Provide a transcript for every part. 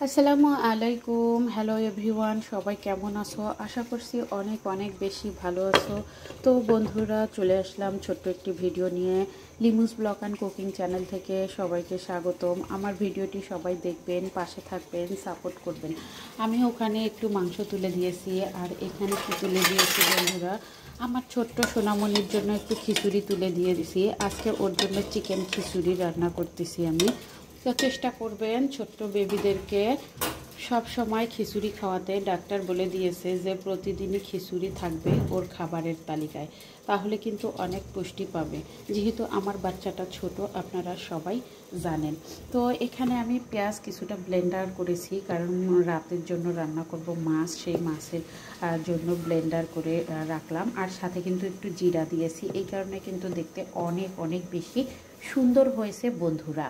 আসসালামু আলাইকুম। Hello everyone, সবাই কেমন আছো? আশা করছি অনেক অনেক বেশি ভালো আছো। তো বন্ধুরা, চলে আসলাম ছোট্ট একটি ভিডিও নিয়ে লিমুস ব্লগ অ্যান্ড কুকিং চ্যানেল থেকে। সবাইকে স্বাগতম। আমার ভিডিওটি সবাই দেখবেন, পাশে থাকবেন, সাপোর্ট করবেন। আমি ওখানে একটু মাংস তুলে দিয়েছি, আর এখানে কি তুলে দিয়েছি বন্ধুরা, আমার ছোট্ট সোনামণির জন্য একটু খিচুড়ি তুলে দিয়ে দিছি। আজকে ওর জন্য চিকেন খিচুড়ি রান্না করতেছি আমি। তো চেষ্টা করবেন ছোট্ট বেবিদেরকে সব সময় খিচুড়ি খাওয়াতে। ডাক্তার বলে দিয়েছে যে প্রতিদিনই খিচুড়ি থাকবে ওর খাবারের তালিকায়, তাহলে কিন্তু অনেক পুষ্টি পাবে। যেহেতু আমার বাচ্চাটা ছোট, আপনারা সবাই জানেন। তো এখানে আমি পেঁয়াজ কিছুটা ব্লেন্ডার করেছি, কারণ রাতের জন্য রান্না করব মাছ, সেই মাছের জন্য ব্লেন্ডার করে রাখলাম। আর সাথে কিন্তু একটু জিরা দিয়েছি, এই কারণে কিন্তু দেখতে অনেক অনেক বেশি সুন্দর হয়েছে বন্ধুরা।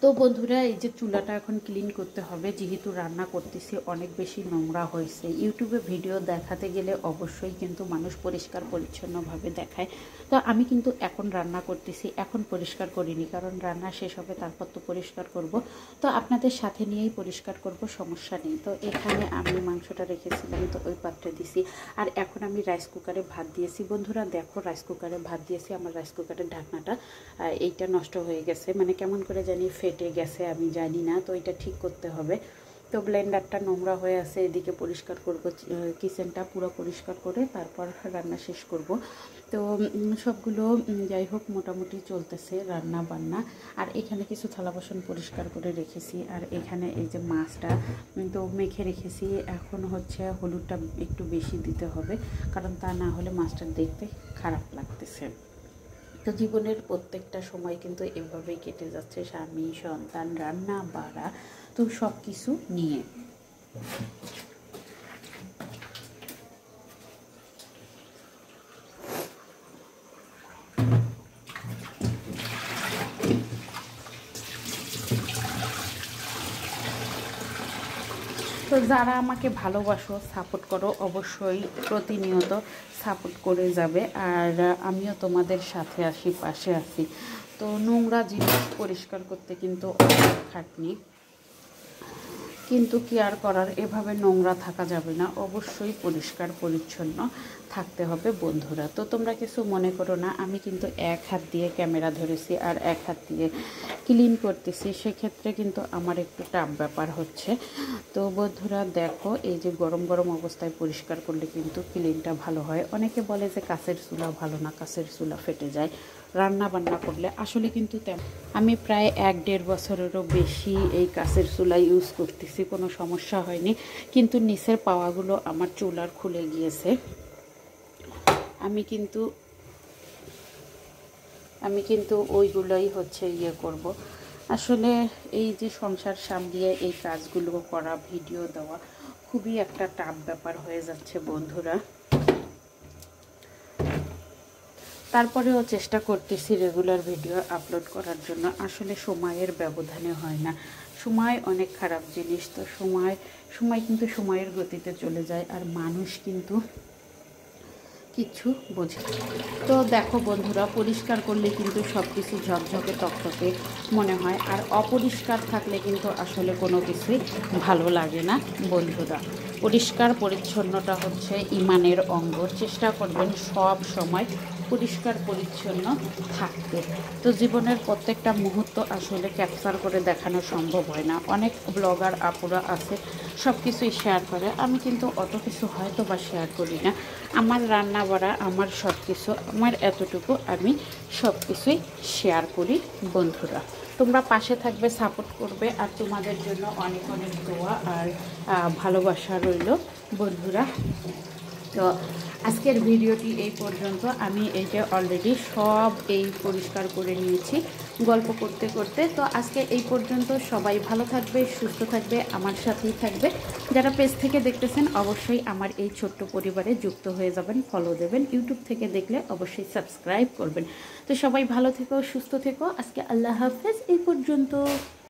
তো বন্ধুরা, এই যে চুলাটা এখন ক্লিন করতে হবে, যেহেতু রান্না করতেছি অনেক বেশি নোংরা হয়েছে। ইউটিউবে ভিডিও দেখাতে গেলে অবশ্যই কিন্তু মানুষ পরিষ্কার পরিচ্ছন্নভাবে দেখায়। তো আমি কিন্তু এখন রান্না করতেছি, এখন পরিষ্কার করিনি, কারণ রান্না শেষ হবে তারপর তো পরিষ্কার করব। তো আপনাদের সাথে নিয়েই পরিষ্কার করব, সমস্যা নেই। তো এখানে আমি মাংসটা রেখেছিলাম, তো ওই পাত্রে দিছি। আর এখন আমি রাইস কুকারে ভাত দিয়েছি বন্ধুরা। দেখো, রাইস কুকারে ভাত দিয়েছি। আমার রাইস কুকারের ঢাকনাটা এইটা নষ্ট হয়ে গেছে, মানে কেমন করে জানি ফেটে গেছে, আমি জানি না। তো এটা ঠিক করতে হবে। তো ব্লেন্ডারটা নোংরা হয়ে আছে, এদিকে পরিষ্কার করব, কিচেনটা পুরো পরিষ্কার করে তারপর রান্না শেষ করব। তো সবগুলো যাই হোক মোটামুটি চলতেছে রান্না বান্না। আর এখানে কিছু থালা বাসন পরিষ্কার করে রেখেছি। আর এখানে এই যে মাছটা তো মেখে রেখেছি। এখন হচ্ছে হলুদটা একটু বেশি দিতে হবে, কারণ তা না হলে মাছটা দেখতে খারাপ লাগতেছে। তো জীবনের প্রত্যেকটা সময় কিন্তু এভাবেই কেটে যাচ্ছে, স্বামী, সন্তান, রান্না বাড়া, তো সব কিছু নিয়ে। তো যারা আমাকে ভালোবাসো, সাপোর্ট করো, অবশ্যই প্রতিনিয়ত সাপোর্ট করে যাবে। আর আমিও তোমাদের সাথে আছি, পাশে আছি। তো নোংরা জিনিস পরিষ্কার করতে কিন্তু অনেক খাটনি, কিন্তু কি আর করার, এভাবে নোংরা থাকা যাবে না, অবশ্যই পরিষ্কার পরিচ্ছন্ন থাকতে হবে বন্ধুরা। তো তোমরা কিছু মনে করো না, আমি কিন্তু এক হাত দিয়ে ক্যামেরা ধরেছি আর এক হাত দিয়ে ক্লিন করতেছি, সেক্ষেত্রে কিন্তু আমার একটু টাফ ব্যাপার হচ্ছে। তো বন্ধুরা দেখো, এই যে গরম গরম অবস্থায় পরিষ্কার করলে কিন্তু ক্লিনটা ভালো হয়। অনেকে বলে যে কাচের চুলা ভালো না, কাচের চুলা ফেটে যায় রান্না বান্না করলে। আসলে কিন্তু আমি প্রায় 1-1.5 বছরেরও বেশি এই কাচের চুলা ইউজ করতেছি, কোনো সমস্যা হয়নি। কিন্তু নিচের পাওয়াগুলো আমার চুলার খুলে গিয়েছে। আমি কিন্তু ওইগুলোই হচ্ছে ইয়ে করব। আসলে এই যে সংসার সামলিয়ে এই কাজগুলো করা, ভিডিও দেওয়া খুবই একটা টাফ ব্যাপার হয়ে যাচ্ছে বন্ধুরা। তারপরেও চেষ্টা করতেছি রেগুলার ভিডিও আপলোড করার জন্য। আসলে সময়ের ব্যবধানে হয় না, সময় অনেক খারাপ জিনিস। তো সময় কিন্তু সময়ের গতিতে চলে যায়, আর মানুষ কিন্তু কিছু বোঝে। তো দেখো বন্ধুরা, পরিষ্কার করলে কিন্তু সব কিছু ঝকঝকে তকতকে মনে হয়, আর অপরিষ্কার থাকলে কিন্তু আসলে কোনো কিছুই ভালো লাগে না বন্ধুরা। পরিষ্কার পরিচ্ছন্নতা হচ্ছে ইমানের অঙ্গ। চেষ্টা করবেন সব সময় পরিষ্কার পরিচ্ছন্ন থাকতে। তো জীবনের প্রত্যেকটা মুহূর্ত আসলে ক্যাপচার করে দেখানো সম্ভব হয় না। অনেক ব্লগার আপুরা আছে, সব কিছুই শেয়ার করে, আমি কিন্তু অত কিছু হয়তো বা শেয়ার করি না। আমার রান্না বাড়া, আমার সব কিছু, আমার এতটুকু আমি সব কিছুই শেয়ার করি বন্ধুরা। তোমরা পাশে থাকবে, সাপোর্ট করবে, আর তোমাদের জন্য অনেক অনেক দোয়া আর ভালোবাসা রইল বন্ধুরা। তো আজকের ভিডিওটি এই পর্যন্ত। আমি এই যে অলরেডি সব এই পরিষ্কার করে নিয়েছি গল্প করতে করতে। তো আজকে এই পর্যন্ত। সবাই ভালো থাকবে, সুস্থ থাকবে, আমার সাথেই থাকবে। যারা পেজ থেকে দেখতেছেন অবশ্যই আমার এই ছোট্ট পরিবারে যুক্ত হয়ে যাবেন, ফলো দেবেন। ইউটিউব থেকে দেখলে অবশ্যই সাবস্ক্রাইব করবেন। তো সবাই ভালো থেকো, সুস্থ থেকো। আজকে আল্লাহ হাফেজ, এই পর্যন্ত।